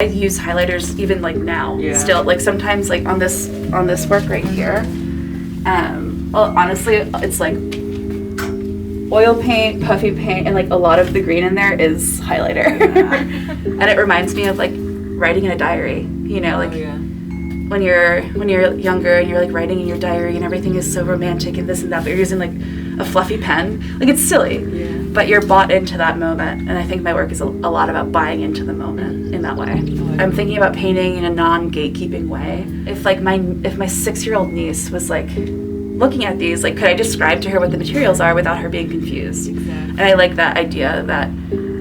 I use highlighters even like now, still, like sometimes like on this work right here. Well, honestly, it's like oil paint, puffy paint, and like a lot of the green in there is highlighter. And it reminds me of like writing in a diary, you know, like when you're younger and you're like writing in your diary and everything is so romantic and this and that, but you're using like a fluffy pen. Like it's silly, but you're bought into that moment. And I think my work is a lot about buying into the moment in that way. I'm thinking about painting in a non-gatekeeping way. If my 6-year-old niece was like looking at these, like, could I describe to her what the materials are without her being confused? Exactly. And I like that idea that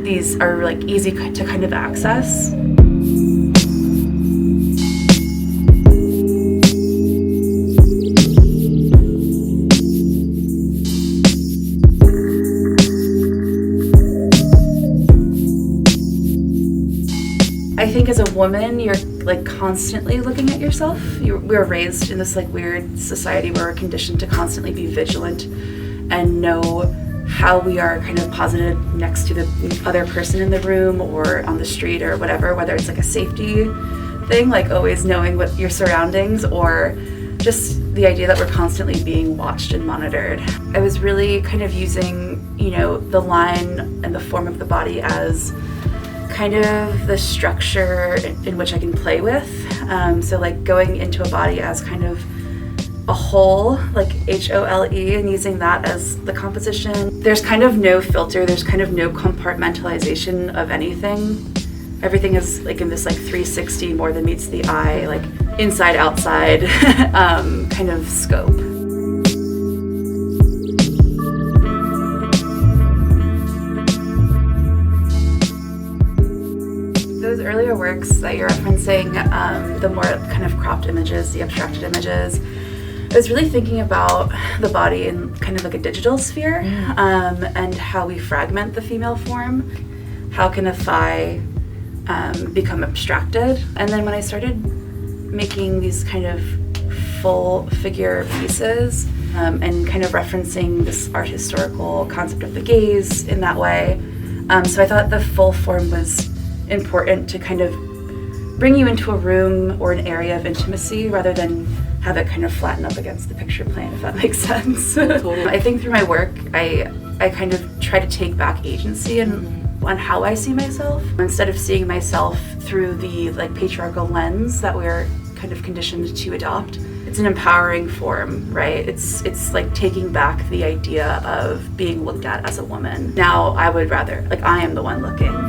these are like easy to kind of access. I think as a woman, you're like constantly looking at yourself. We're raised in this like weird society where we're conditioned to constantly be vigilant and know how we are kind of posited next to the other person in the room or on the street or whatever, whether it's like a safety thing, like always knowing what your surroundings, or just the idea that we're constantly being watched and monitored. I was really kind of using, you know, the line and the form of the body as kind of the structure in which I can play with. So like going into a body as kind of a whole, like HOLE, and using that as the composition. There's kind of no filter, there's kind of no compartmentalization of anything. Everything is like in this like 360 more than meets the eye, like inside outside kind of scope. Those earlier works that you're referencing, the more kind of cropped images, the abstracted images, I was really thinking about the body in kind of like a digital sphere, and how we fragment the female form. How can a thigh become abstracted? And then when I started making these kind of full figure pieces, and kind of referencing this art historical concept of the gaze in that way, so I thought the full form was important to kind of bring you into a room or an area of intimacy rather than have it kind of flatten up against the picture plane, if that makes sense. Totally. I think through my work, I kind of try to take back agency on how I see myself, instead of seeing myself through the like patriarchal lens that we're kind of conditioned to adopt. It's an empowering form, right? It's like taking back the idea of being looked at as a woman. Now I would rather, like, I am the one looking.